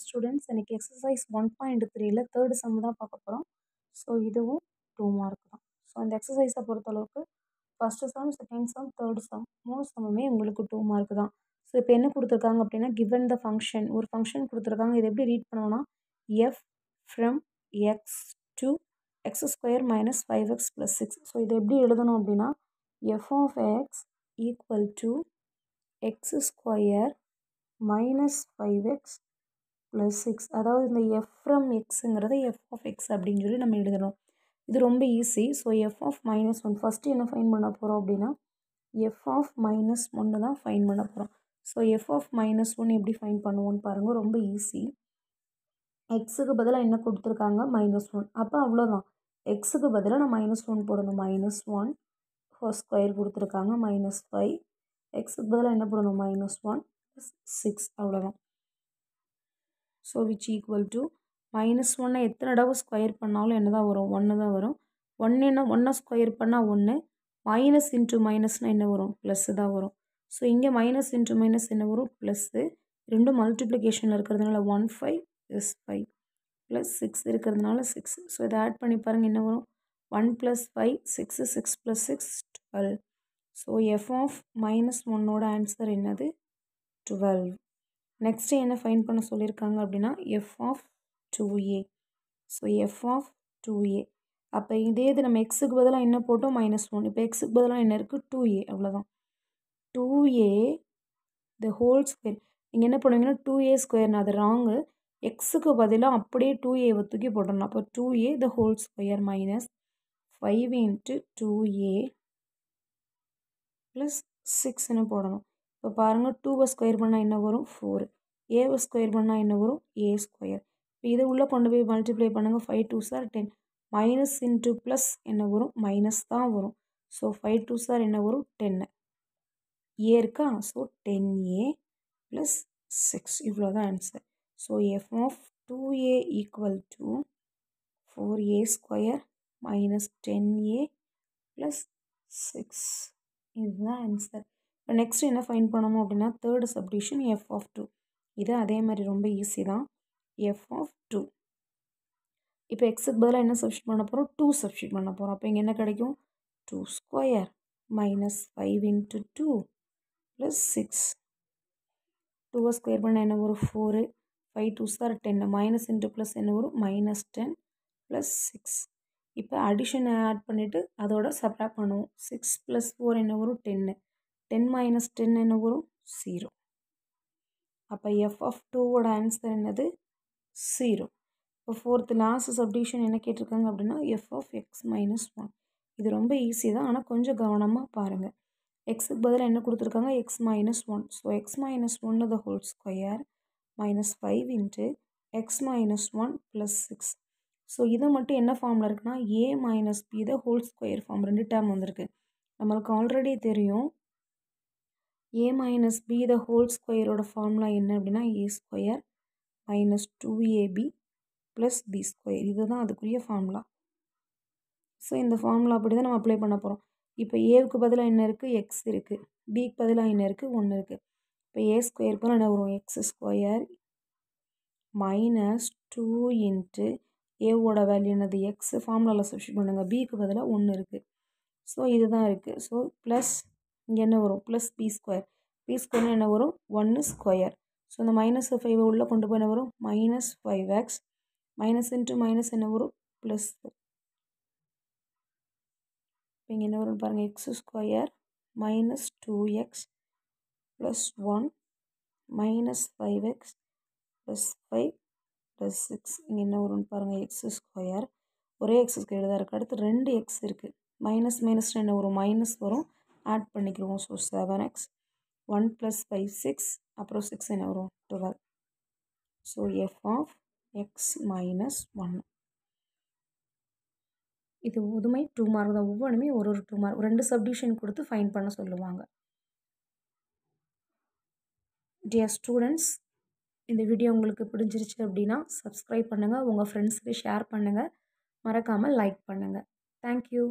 Students இன்னைக்கு exercise 1.3ல third sum தான் பார்க்க போகிறோம். ஸோ இதுவும் 2 மார்க் தான். ஸோ இந்த எக்ஸசைஸை பொறுத்தளவுக்கு first some, second sum, third sum 3 சம்முமே உங்களுக்கு 2 மார்க் தான். ஸோ இப்போ என்ன கொடுத்துருக்காங்க அப்படின்னா given the function ஒரு ஃபங்க்ஷன் கொடுத்துருக்காங்க. இது எப்படி ரீட் பண்ணுவோம்னா f from x to x square minus 5x plus 6. So இது எப்படி எழுதணும் அப்படின்னா f of x equal to x square minus 5x plus 6. அதாவது இந்த f from xங்கிறத f of x அப்படின்னு சொல்லி நம்ம எழுதணும். இது ரொம்ப easy. So f of minus 1 first என்ன ஃபைன் பண்ண போகிறோம் அப்படின்னா f of minus 1 தான் ஃபைன் பண்ண போகிறோம். ஸோ f of minus 1 எப்படி ஃபைன் பண்ணுவோன்னு பாருங்கள். ரொம்ப ஈஸி. எக்ஸுக்கு பதிலாக என்ன கொடுத்துருக்காங்க -1. அப்போ அவ்வளோதான். எக்ஸுக்கு பதிலாக நான் -1 போடணும். -1 ஹோல் ஸ்கொயர் கொடுத்துருக்காங்க -5. எக்ஸுக்கு பதிலாக என்ன போடணும் -1 + 6 அவ்வளோதான். ஸோ விச் ஈக்குவல் டு -1 எத்தனை தடவை ஸ்கொயர் பண்ணாலும் என்ன தான் வரும் 1 தான் வரும். 1 ஸ்கொயர் பண்ணால் 1 மைனஸ் இன்ட்டு மைனஸ்னால் என்ன வரும் ப்ளஸ்ஸு தான் வரும். ஸோ இங்கே மைனஸ் இன்ட்டு மைனஸ் என்ன வரும் ப்ளஸ்ஸு. ரெண்டும் மல்டிப்ளிகேஷனில் இருக்கிறதுனால 1 5 is 5 ப்ளஸ் 6 இருக்கிறதுனால 6. ஸோ இதை ஆட் பண்ணி பாருங்கள் என்ன வரும் 1 + 5 6 6 + 6 12. ஸோ f of -1ஓட ஆன்சர் என்னது 12. நெக்ஸ்ட்டு என்ன ஃபைன் பண்ண சொல்லியிருக்காங்க அப்படின்னா f of 2a. So f of 2a. அப்போ இதே இது நம்ம எக்ஸுக்கு பதிலாக என்ன போட்டோம் -1. இப்போ எக்ஸுக்கு பதிலாக என்ன இருக்குது 2a அவ்வளோதான். 2a the whole square. நீங்கள் என்ன பண்ணுவீங்கன்னா 2a ஸ்கொயர்னு அது ராங்கு. எக்ஸுக்கு பதிலாக அப்படியே 2a தூக்கி போட்டணும். அப்போ 2a the whole square minus 5 into 2a plus 6ன்னு போடணும். இப்போ பாருங்கள் 2வை ஸ்கொயர் பண்ணால் என்ன வரும் 4. ஏவை ஸ்கொயர் பண்ணால் என்ன வரும் a ஸ்கொயர். இப்போ இதை உள்ளே கொண்டு போய் மல்டிப்ளை பண்ணுங்கள். 5 2s are 10. Minus into plus என்ன வரும் மைனஸ் தான் வரும். ஸோ 5 2s are என்ன வரும் 10. ஏ இருக்கா. ஸோ 10a ப்ளஸ் 6 இவ்வளோ தான் answer. So f of 2a equal to 4a square minus 10a plus 6. இதுதான் ஆன்சர். இப்போ நெக்ஸ்ட் என்ன ஃபைன் பண்ணணும் அப்படின்னா தேர்டு சப்டிவிஷன் f of 2. இது அதே மாதிரி ரொம்ப ஈஸி தான். f of 2. இப்போ எக்ஸுக்கு பதிலாக என்ன சப்ஸ்டியூட் பண்ண போகிறோம் 2 சப்ஸ்டியூட் பண்ண போகிறோம். அப்போ இங்கே என்ன கிடைக்கும் 2 square minus 5 into 2 plus 6. 2 square பண்ணால் என்ன வரும் 4. 5 2s are 10. Minus into plus என்ன வரும் -10 ப்ளஸ் 6. இப்போ அடிஷனை ஆட் பண்ணிவிட்டு அதோட சப்ராக்ட் பண்ணுவோம். 6 + 4 என்ன வரும் 10. 10 மைனஸ் 10 என்ன வரும் 0. அப்போ f of 2ஓட ஆன்சர் என்னது 0. இப்போ ஃபோர்த்து லாஸ்ட் சப்டிவிஷன் என்ன கேட்டிருக்காங்க அப்படின்னா f of x minus 1. இது ரொம்ப ஈஸி தான். ஆனால் கொஞ்சம் கவனமாக பாருங்கள். எக்ஸுக்கு பதிலாக என்ன கொடுத்துருக்காங்க x minus 1. So x minus 1 the whole square minus 5 into x minus 1 plus 6. So இதை மட்டும் என்ன ஃபார்மில் இருக்குன்னா a minus b the whole square form 2 term வந்திருக்கு. நம்மளுக்கு ஆல்ரெடி தெரியும் a minus b the whole squareோட ஃபார்முலா என்ன அப்படின்னா a square minus 2ab plus B square. இதுதான் அதுக்குரிய ஃபார்முலா. ஸோ இந்த ஃபார்முலா அப்படி தான் நம்ம அப்ளை பண்ண போகிறோம். இப்போ ஏவுக்கு பதிலாக என்ன இருக்குது எக்ஸ் இருக்குது. பிக்கு பதிலாக என்ன இருக்குது 1 இருக்குது. இப்போ ஏ ஸ்கொயர் போல் என்ன வரும் எக்ஸ் ஸ்கொயர் மைனஸ் 2 இன்ட்டு ஏவோட வேல்யூ என்னது எக்ஸ் ஃபார்முலாவில் சப்ஸ்டியூட் பண்ணுங்கள். பிக்கு பதிலாக 1 இருக்குது. ஸோ இதுதான் இருக்குது. ஸோ ப்ளஸ் இங்கே என்ன வரும் ப்ளஸ் பி ஸ்கொயர். பி ஸ்கொயர்னு என்ன வரும் 1 ஸ்கொயர். ஸோ இந்த -5 உள்ளே கொண்டு போய் என்ன வரும் -5x. மைனஸ் இன்ட்டு மைனஸ் என்ன வரும் ப்ளஸ். இப்போ இங்கே என்ன வரும் பாருங்கள் X square minus 2x plus 1 minus 5x plus 5 plus 6. இங்கே என்ன வரும்னு பாருங்கள் எக்ஸ் ஸ்கொயர் ஒரே எக்ஸ் ஸ்கொயர் தான் இருக்குது. அடுத்து 2 எக்ஸ் இருக்குது. மைனஸ் மைனஸ் என்ன வரும் மைனஸ் வரும். ஆட் பண்ணிக்கிறோம். ஸோ 7x 1 + 5 6 அப்புறம் 6 என்ன வரும் 12. So f of x minus 1. இது எதுவுமே 2 மார்க் தான். ஒவ்வொன்றுமே ஒரு 2 மார்க். 2 சப்டிவிஷன் கொடுத்து ஃபைன் பண்ண சொல்லுவாங்க. டியர் ஸ்டூடெண்ட்ஸ், இந்த வீடியோ உங்களுக்கு பிடிச்சிருச்சு அப்படின்னா சப்ஸ்கிரைப் பண்ணுங்கள். உங்கள் ஃப்ரெண்ட்ஸுக்கு ஷேர் பண்ணுங்கள். மறக்காமல் லைக் பண்ணுங்கள். தேங்க்யூ.